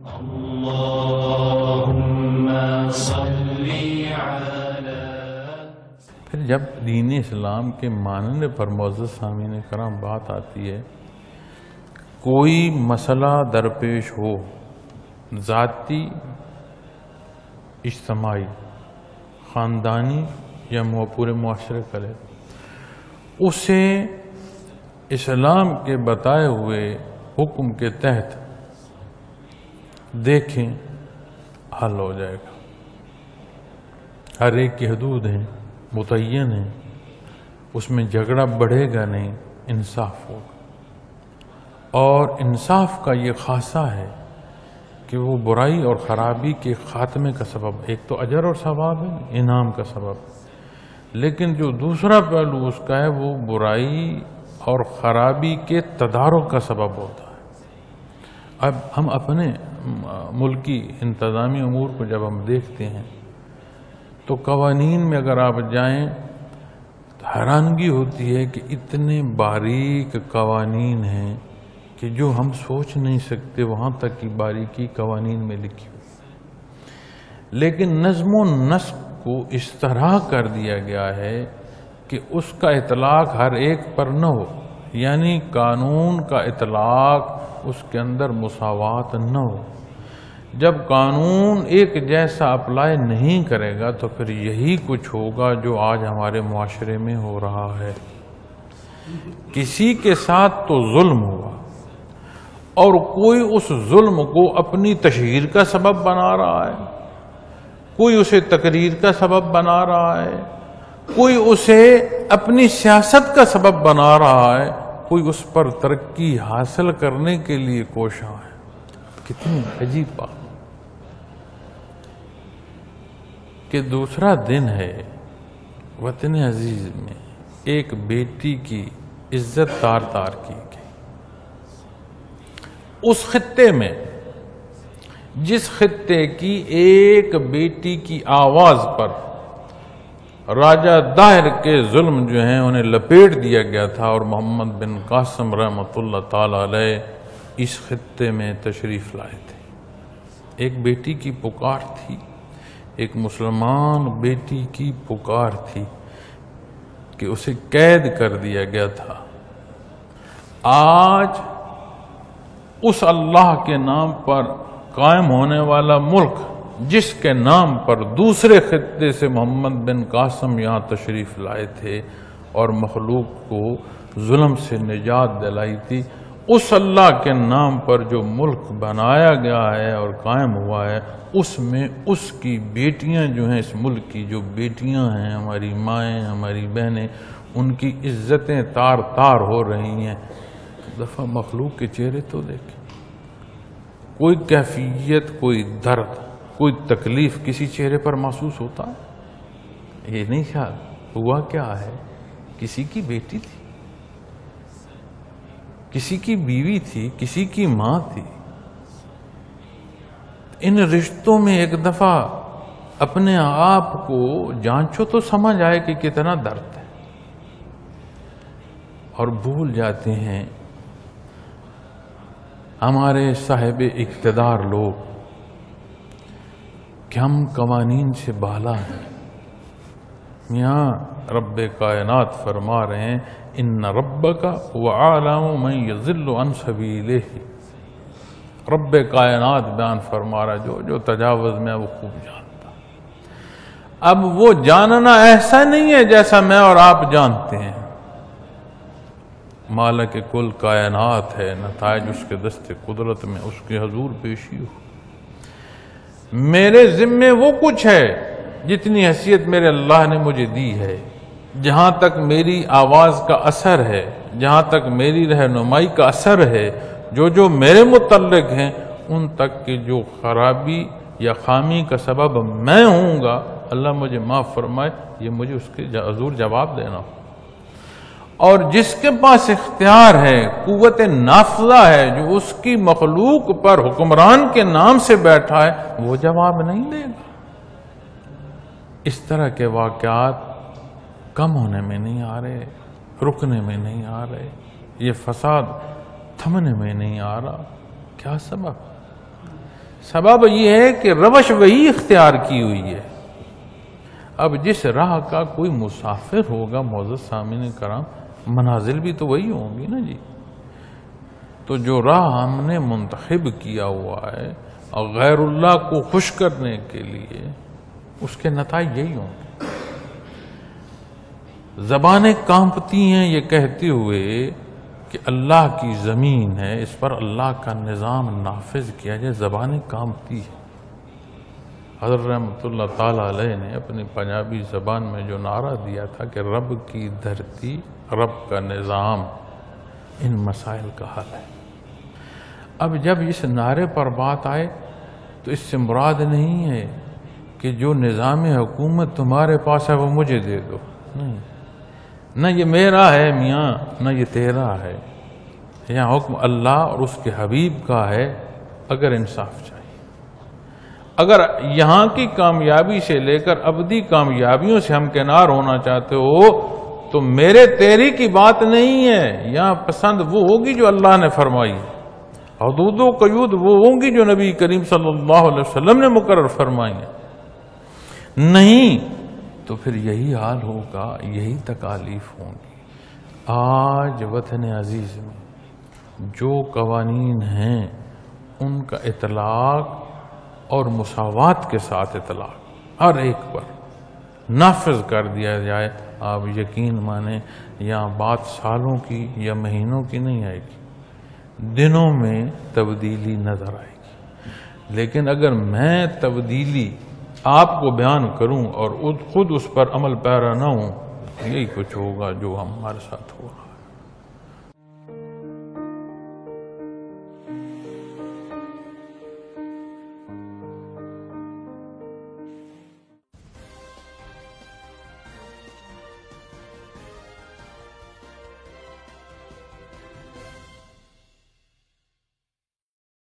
اللہم صلی علی۔ پھر جب دین اسلام کے ماننے پر معزز سامعین کرام بات آتی ہے، کوئی مسئلہ درپیش ہو، ذاتی، اجتماعی، خاندانی یا پورے معاشرے کا لے، اسے اسلام کے بتائے ہوئے حکم کے تحت دیکھیں، حل ہو جائے گا۔ ہر ایک کی حدود ہیں، متعین ہیں، اس میں جھگڑا بڑھے گا نہیں، انصاف ہوگا۔ اور انصاف کا یہ خاصہ ہے کہ وہ برائی اور خرابی کے خاتمے کا سبب، ایک تو اجر اور ثواب ہے، انعام کا سبب، لیکن جو دوسرا پہلو اس کا ہے وہ برائی اور خرابی کے تدارک کا سبب ہوتا ہے۔ اب ہم اپنے ملکی انتظامی امور کو جب ہم دیکھتے ہیں تو قوانین میں اگر آپ جائیں تو حیرانگی ہوتی ہے کہ اتنے باریک قوانین ہیں کہ جو ہم سوچ نہیں سکتے وہاں تک کی باریکی قوانین میں لکھی ہوئی، لیکن نظم و نسق کو اس طرح کر دیا گیا ہے کہ اس کا اطلاق ہر ایک پر نہ ہو، یعنی قانون کا اطلاق اس کے اندر مساوات نہ ہو۔ جب قانون ایک جیسا اپلائی نہیں کرے گا تو پھر یہی کچھ ہوگا جو آج ہمارے معاشرے میں ہو رہا ہے۔ کسی کے ساتھ تو ظلم ہوا اور کوئی اس ظلم کو اپنی تشہیر کا سبب بنا رہا ہے، کوئی اسے تقریر کا سبب بنا رہا ہے، کوئی اسے اپنی سیاست کا سبب بنا رہا ہے، کوئی اس پر ترقی حاصل کرنے کے لیے کوشاں ہے۔ کتنی عجیب بات کہ دوسرا دن ہے وطن عزیز میں ایک بیٹی کی عزت تار تار کی گئی۔ اس خطے میں جس خطے کی ایک بیٹی کی آواز پر راجہ داہر کے ظلم جو ہیں انہیں لپیٹ دیا گیا تھا، اور محمد بن قاسم رحمۃ اللہ تعالی علیہ اس خطے میں تشریف لائے تھے۔ ایک بیٹی کی پکار تھی، ایک مسلمان بیٹی کی پکار تھی کہ اسے قید کر دیا گیا تھا۔ آج اس اللہ کے نام پر قائم ہونے والا ملک جس کے نام پر دوسرے خطے سے محمد بن قاسم یہاں تشریف لائے تھے اور مخلوق کو ظلم سے نجات دلائی تھی، اس اللہ کے نام پر جو ملک بنایا گیا ہے اور قائم ہوا ہے، اس میں اس کی بیٹیاں جو ہیں، اس ملک کی جو بیٹیاں ہیں، ہماری مائیں، ہماری بہنیں، ان کی عزتیں تار تار ہو رہی ہیں۔ دفعہ مخلوق کے چہرے تو دیکھیں، کوئی کیفیت، کوئی درد، کوئی تکلیف کسی چہرے پر محسوس ہوتا ہے؟ یہ نہیں خیال ہوا کیا ہے؟ کسی کی بیٹی تھی، کسی کی بیوی تھی، کسی کی ماں تھی۔ ان رشتوں میں ایک دفعہ اپنے آپ کو جانچو تو سمجھ آئے کہ کتنا درد ہے، اور بھول جاتے ہیں ہمارے صاحب اقتدار لوگ کہ ہم قوانین سے بالا ہیں۔ یہاں رب کائنات فرما رہے ہیں ان ربک وعالم من یضل عن سبیلہ۔ رب کائنات بیان فرما رہا ہے جو تجاوز میں وہ خوب جانتا۔ اب وہ جاننا ایسا نہیں ہے جیسا میں اور آپ جانتے ہیں۔ مالک کل کائنات ہے، نتائج اس کے دست قدرت میں اس کے حضور پیشی ہو۔ میرے ذمے وہ کچھ ہے جتنی حیثیت میرے اللہ نے مجھے دی ہے، جہاں تک میری آواز کا اثر ہے، جہاں تک میری رہنمائی کا اثر ہے، جو میرے متعلق ہیں، ان تک کی جو خرابی یا خامی کا سبب میں ہوں گا، اللہ مجھے معاف فرمائے، یہ مجھے اس کے حضور جواب دینا ہو۔ اور جس کے پاس اختیار ہے، قوت نافذہ ہے، جو اس کی مخلوق پر حکمران کے نام سے بیٹھا ہے، وہ جواب نہیں دے گا۔ اس طرح کے واقعات کم ہونے میں نہیں آ رہے، رکنے میں نہیں آ رہے، یہ فساد تھمنے میں نہیں آ رہا۔ کیا سبب؟ سبب یہ ہے کہ روش وہی اختیار کی ہوئی ہے. اب جس راہ کا کوئی مسافر ہوگا معزز سامعین کرام، منازل بھی تو وہی ہوں گی نا جی. تو جو راہ ہم نے منتخب کیا ہوا ہے اور غیر اللہ کو خوش کرنے کے لیے، اس کے نتائج یہی ہوں گے. زبانیں کانپتی ہیں یہ کہتے ہوئے کہ اللہ کی زمین ہے، اس پر اللہ کا نظام نافذ کیا جائے. زبانیں کانپتی ہیں. حضرت رحمۃ اللہ تعالی علیہ نے اپنی پنجابی زبان میں جو نعرہ دیا تھا کہ رب کی دھرتی، رب کا نظام، ان مسائل کا حل ہے. اب جب اس نعرے پر بات آئے تو اس سے مراد نہیں ہے کہ جو نظام حکومت تمہارے پاس ہے وہ مجھے دے دو. نہیں، نہ یہ میرا ہے میاں، نہ یہ تیرا ہے. یہاں حکم اللہ اور اس کے حبیب کا ہے. اگر انصاف چاہیے، اگر یہاں کی کامیابی سے لے کر ابدی کامیابیوں سے ہم کنار ہونا چاہتے ہو تو میرے تیری کی بات نہیں ہے. یہاں پسند وہ ہوگی جو اللہ نے فرمائی، حدود و قیود وہ ہوں گی جو نبی کریم صلی اللہ علیہ وسلم نے مقرر فرمائی ہیں. نہیں تو پھر یہی حال ہوگا، یہی تکالیف ہوں گی. آج وطن عزیز میں جو قوانین ہیں ان کا اطلاق اور مساوات کے ساتھ اطلاق ہر ایک پر نافذ کر دیا جائے. آپ یقین مانیں یہاں بات سالوں کی یا مہینوں کی نہیں آئے گی، دنوں میں تبدیلی نظر آئے گی. لیکن اگر میں تبدیلی آپ کو بیان کروں اور خود اس پر عمل پیرا نہ ہوں، یہی کچھ ہوگا جو ہمارے ساتھ ہو رہا.